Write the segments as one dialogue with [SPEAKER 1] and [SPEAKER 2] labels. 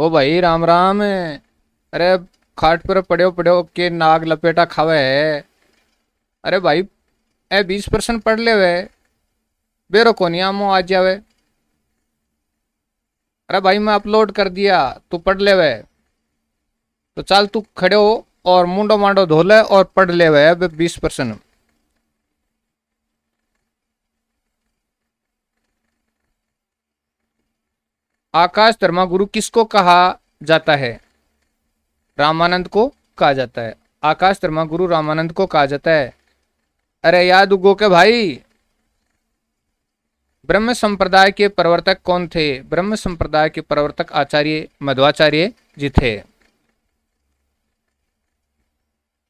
[SPEAKER 1] ओ भाई राम राम। अरे खाट पर पड़ो पड़ो के नाग लपेटा खावे है। अरे भाई ए 20% पढ़ ले वे बेरो कोनी आमो आज जावे। अरे भाई मैं अपलोड कर दिया तू पढ़ ले वे। तो चल तू खड़े हो और मुंडो मांडो धो ले और पढ़ ले वे अब 20%। आकाश धर्मगुरु किसको कहा जाता है? रामानंद को कहा जाता है। आकाश धर्मगुरु रामानंद को कहा जाता है। अरे याद उगो के भाई। ब्रह्म संप्रदाय के प्रवर्तक कौन थे? ब्रह्म संप्रदाय के प्रवर्तक आचार्य मध्वाचार्य जी थे।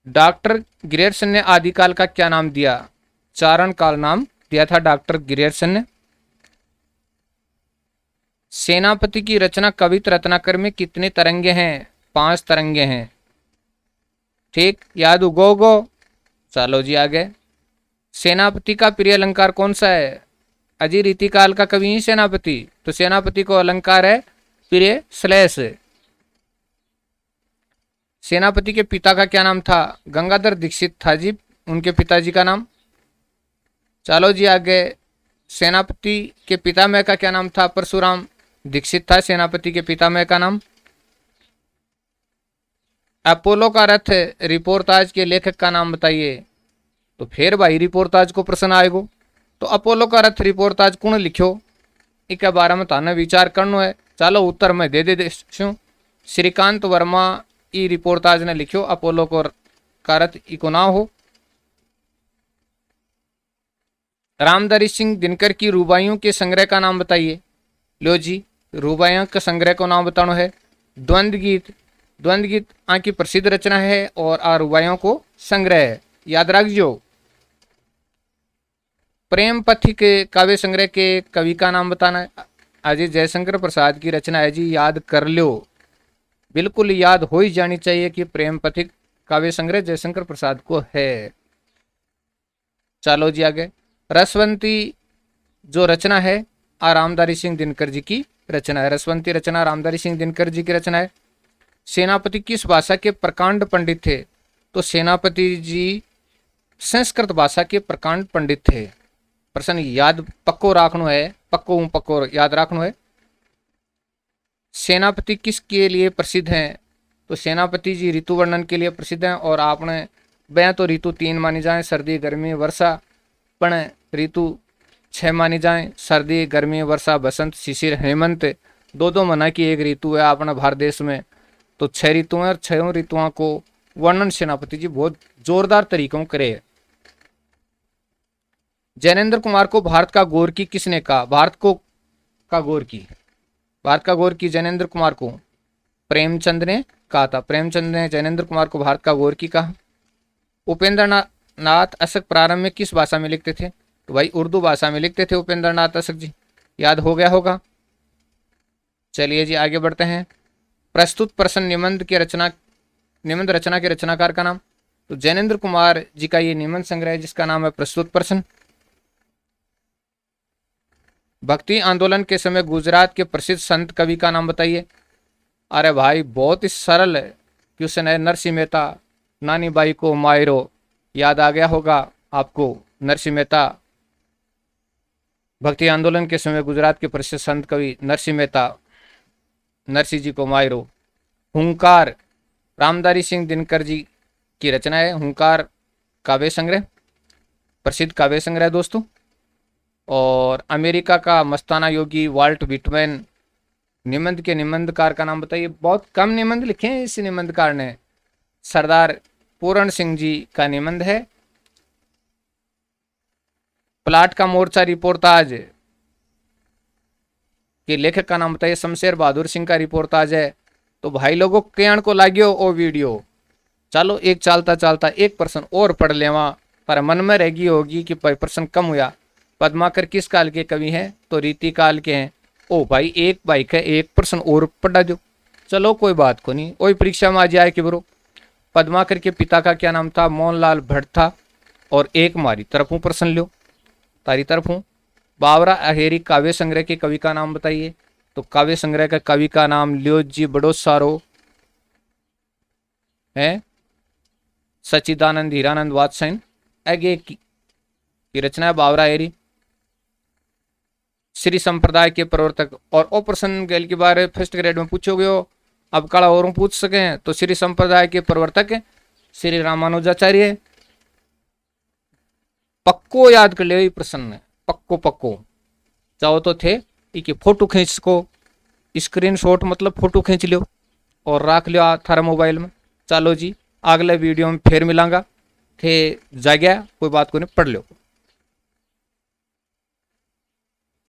[SPEAKER 1] डॉक्टर ग्रियर्सन ने आदिकाल का क्या नाम दिया? चारण काल नाम दिया था डॉक्टर ग्रियर्सन ने। सेनापति की रचना कवित रत्नाकर में कितने तरंगे हैं? 5 तरंगे हैं। ठीक, याद उगो गो। चलो जी आगे। सेनापति का प्रिय अलंकार कौन सा है? अजी रीतिकाल का कवि ही सेनापति, तो सेनापति को अलंकार है प्रिय श्लेष। सेनापति के पिता का क्या नाम था? गंगाधर दीक्षित था जी उनके पिताजी का नाम। चलो जी आगे। सेनापति के पितामह का क्या नाम था? परशुराम दीक्षित था सेनापति के पितामह का नाम। अपोलो का रथ रिपोर्टाज के लेखक का नाम बताइए। तो फिर भाई रिपोर्टाज को प्रश्न आएगो। तो अपोलो का रथ रिपोर्टाज कौन लिखो? इसके बारे में थाने विचार करना है। चलो उत्तर मैं दे दे श्रीकांत वर्मा ई रिपोर्टाज ने लिखो अपोलो को का रथ इको ना हो। रामधारी सिंह दिनकर की रुबाइयों के संग्रह का नाम बताइए। लो जी, रुबाइयों के संग्रह को नाम बताना है द्वंद्व गीत। द्वंद्व गीत की प्रसिद्ध रचना है और आ रुबाइयों को संग्रह है, याद रखियो। प्रेम पथिक के काव्य संग्रह के कवि का नाम बताना है। अजय जयशंकर प्रसाद की रचना है जी, याद कर लो। बिल्कुल याद हो ही जानी चाहिए कि प्रेम पथिक काव्य संग्रह जयशंकर प्रसाद को है। चलो जी आगे। रसवंती जो रचना है रामधारी सिंह दिनकर जी की रचना है। रसवंती रचना रामधारी सिंह दिनकर जी की रचना है। सेनापति किस भाषा के प्रकांड पंडित थे? तो सेनापति जी संस्कृत भाषा के प्रकांड पंडित थे। प्रश्न याद पक्को रखनो है, पक्को याद रखनो है। सेनापति किसके लिए प्रसिद्ध हैं? तो सेनापति जी ऋतु वर्णन के लिए प्रसिद्ध हैं। और आपने वह तो ऋतु 3 मानी जाए, सर्दी गर्मी वर्षा, पण ऋतु 6 मानी जाए, सर्दी गर्मी वर्षा बसंत शिशिर हेमंत। दो मना की एक ऋतु है अपना भारत देश में। तो 6 ऋतु हैं और 6 ऋतुओं को वर्णन सेनापति जी बहुत जोरदार तरीकों करे। जैनेन्द्र कुमार को भारत का गोरकी किसने कहा? भारत का गोरकी जैनेन्द्र कुमार को प्रेमचंद ने कहा था। प्रेमचंद ने जैनेन्द्र कुमार को भारत का गोरकी कहा। उपेंद्र नाथ अशक प्रारंभ में किस भाषा में लिखते थे? तो भाई उर्दू भाषा में लिखते थे उपेंद्र नाथ अशक जी, याद हो गया होगा। चलिए जी आगे बढ़ते हैं। प्रस्तुत प्रश्न निबंध रचना के रचनाकार का नाम? तो जैनेन्द्र कुमार जी का ये निबंध संग्रह है जिसका नाम है प्रस्तुत प्रश्न। भक्ति आंदोलन के समय गुजरात के प्रसिद्ध संत कवि का नाम बताइए। अरे भाई बहुत ही सरल है क्वेश्चन है। नरसिंह मेहता, नानी बाई को मायरो, याद आ गया होगा आपको। नरसिंह मेहता भक्ति आंदोलन के समय गुजरात के प्रसिद्ध संत कवि नरसिंह मेहता, नरसिंह जी को मायरो। हुंकार रामधारी सिंह दिनकर जी की रचना है। हुंकार काव्य संग्रह, प्रसिद्ध काव्य संग्रह दोस्तों। और अमेरिका का मस्ताना योगी वाल्ट विटमैन निबंध के निबंधकार का नाम बताइए। बहुत कम निबंध लिखे हैं इस निबंधकार ने। सरदार पूरण सिंह जी का निबंध है। प्लाट का मोर्चा रिपोर्टाज के लेखक का नाम बताइए। शमशेर बहादुर सिंह का रिपोर्टाज है। तो भाई लोगों कयाण को लागियो ओ वीडियो। चलो एक चालता एक प्रश्न और पढ़ लेवा, पर मन में रहेगी होगी कि प्रश्न कम हुआ। पद्माकर किस काल के कवि हैं? तो रीति काल के हैं। ओ भाई एक बाइक है, एक प्रश्न और पढ़ा दो। चलो कोई बात को नहीं, वही परीक्षा में आ जाए कि बरो। पद्माकर के पिता का क्या नाम था? मोहनलाल भट्ट था। और एक मारी तरफों प्रश्न लो, तारी तरफों। बावरा अहेरी काव्य संग्रह के कवि का नाम बताइए। तो काव्य संग्रह का कवि का नाम लियो जी बड़ो सारो है, सच्चिदानंद हीरानंद वात्स्यन एगे की रचना है बावरा एरी। श्री संप्रदाय के प्रवर्तक, और ओ प्रश्न गैल के बारे फर्स्ट ग्रेड में पूछोगे हो, अब काला और पूछ सके तो श्री संप्रदाय के प्रवर्तक श्री रामानुजाचार्य। पक्को याद कर लियो ये प्रश्न है, पक्को पक्को। चाहो तो थे इके फोटो खींच सको, स्क्रीनशॉट मतलब फोटो खींच लियो और रख लियो थारा मोबाइल में। चलो जी अगले वीडियो में फिर मिलांगा थे, जाग्या कोई बात को नहीं, पढ़ लो।